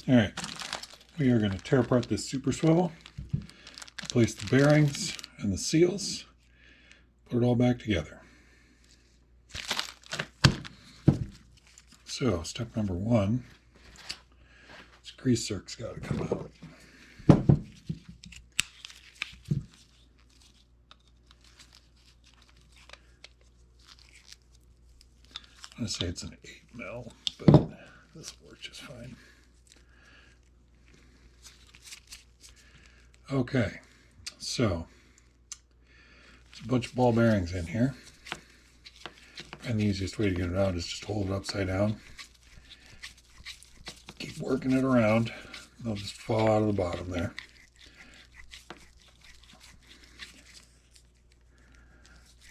All right, we are going to tear apart this super swivel, replace the bearings and the seals, put it all back together. So step number one, this grease zerk's got to come out. I'm going to say it's an 8 mil, but this will work just fine. Okay, so there's a bunch of ball bearings in here, and the easiest way to get it out is just hold it upside down. Keep working it around. They'll just fall out of the bottom there.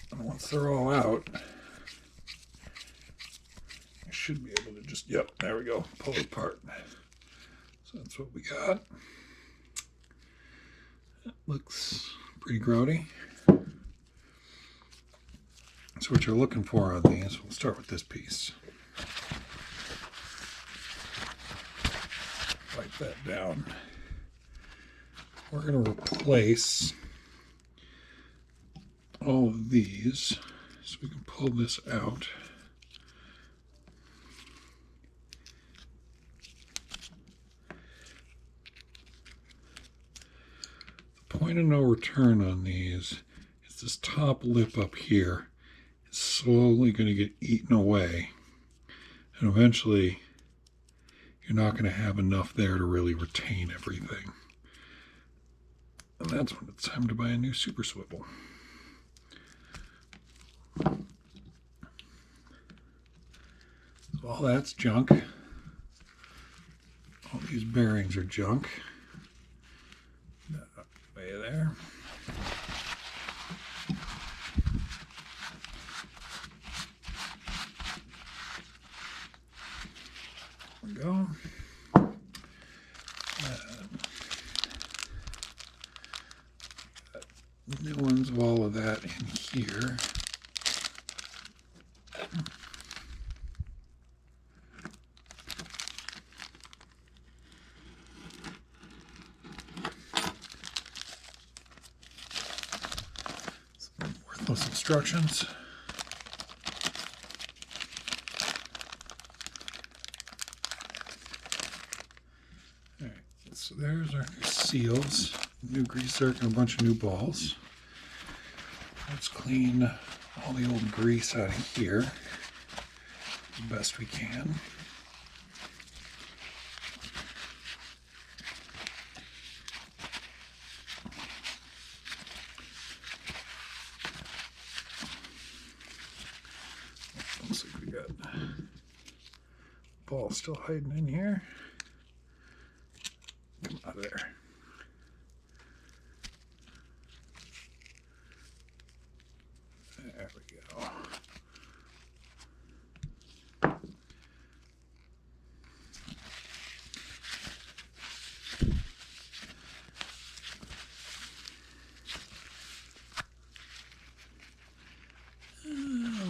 And once they're all out, you should be able to just, yep, there we go, pull it apart. So that's what we got. It looks pretty grody. So what you're looking for on these, we'll start with this piece. Wipe that down. We're going to replace all of these so we can pull this out. The point of no return on these is this top lip up here is slowly going to get eaten away, and eventually you're not going to have enough there to really retain everything. And that's when it's time to buy a new super swivel. So all that's junk. All these bearings are junk. Way there. There we go. New ones of all of that in here. Some worthless instructions. All right, so there's our seals, new grease zerk, and a bunch of new balls. Let's clean all the old grease out of here the best we can. Looks like we got ball still hiding in here. Come out of there. There we go.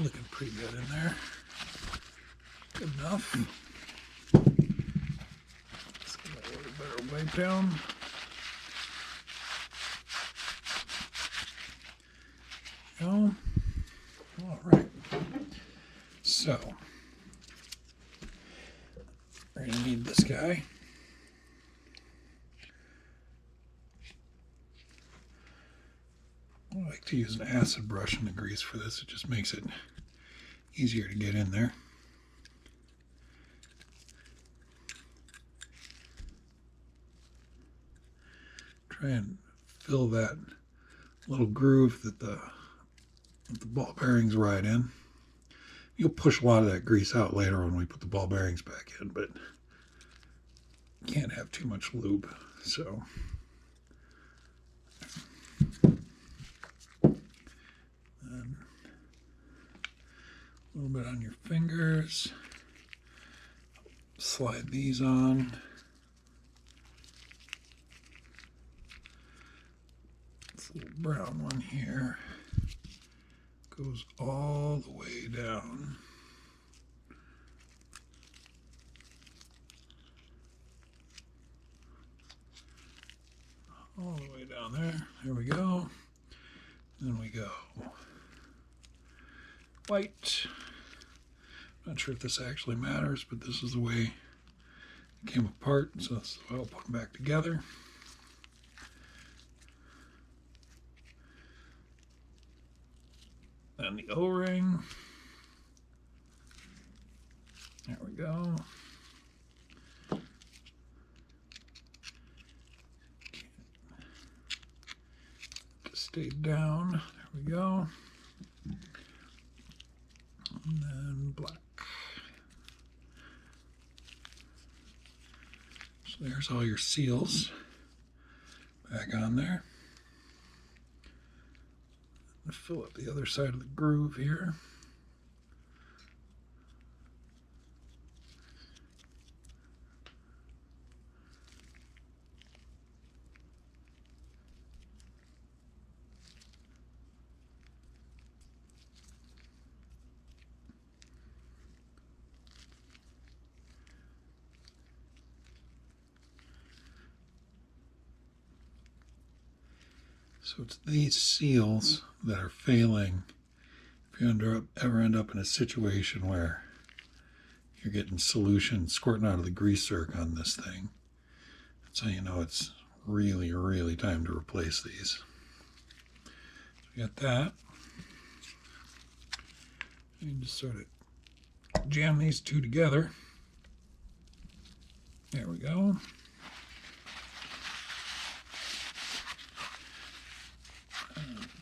Looking pretty good in there. Good enough. Let's get a little better wipe down. Go. All right. So we're going to need this guy. I like to use an acid brush in the grease for this. It just makes it easier to get in there. Try and fill that little groove that the ball bearings ride in. You'll push a lot of that grease out later when we put the ball bearings back in, but you can't have too much lube. So a little bit on your fingers. Slide these on. This little brown one here goes all the way down. down there. There we go. Then we go white. Not sure if this actually matters, but this is the way it came apart, so this is the way I'll put them back together. Then the O-ring. There we go. Just stayed down. There we go. And then black. So there's all your seals back on there. Fill up the other side of the groove here. So it's these seals that are failing if you ever end up in a situation where you're getting solution squirting out of the grease zerk on this thing. That's how you know it's really, really time to replace these. So we got that. You just sort of jam these two together. There we go.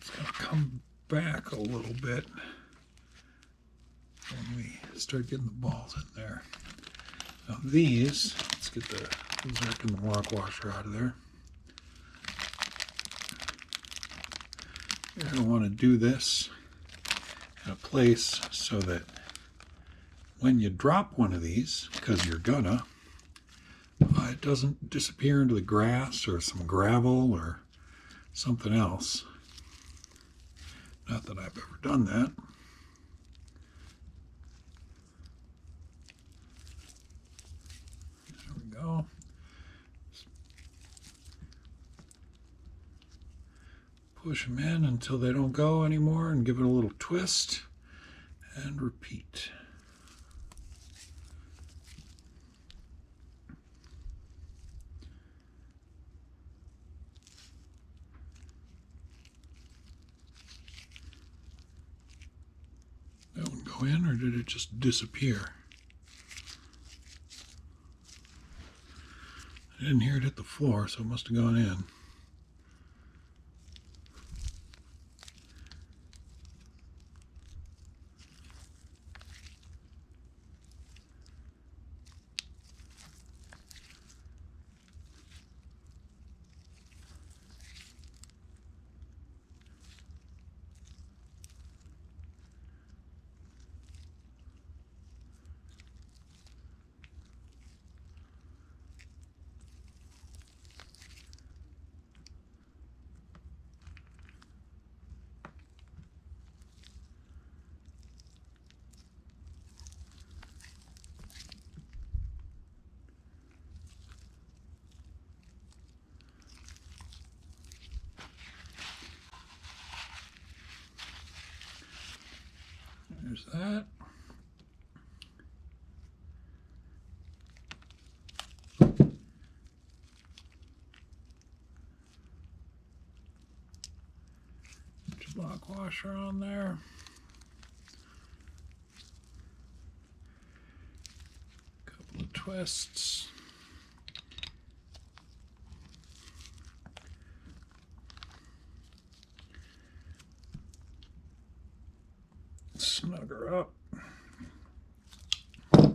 It's going to come back a little bit when we start getting the balls in there. Now these, let's get the zerk and the rock washer out of there. You're going to want to do this in a place so that when you drop one of these, because you're gonna, it doesn't disappear into the grass or some gravel or something else. Not that I've ever done that. There we go. Push them in until they don't go anymore and give it a little twist and repeat. That one go in, or did it just disappear? I didn't hear it hit the floor, so it must have gone in. There's that. Put your block washer on there. Couple of twists. Snug her up. Give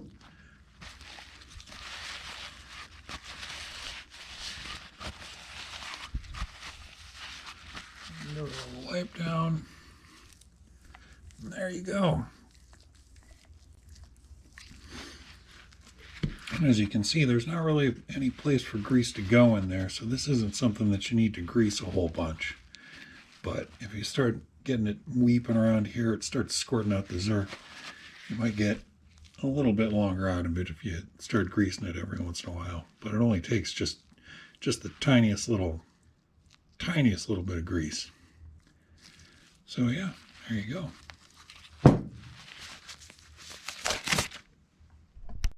it a little wipe down. And there you go. And as you can see, there's not really any place for grease to go in there, so this isn't something that you need to grease a whole bunch. But if you start getting it weeping around here, it starts squirting out the zerk. You might get a little bit longer out of it if you start greasing it every once in a while. But it only takes just the tiniest little tiniest little bit of grease. So yeah, there you go.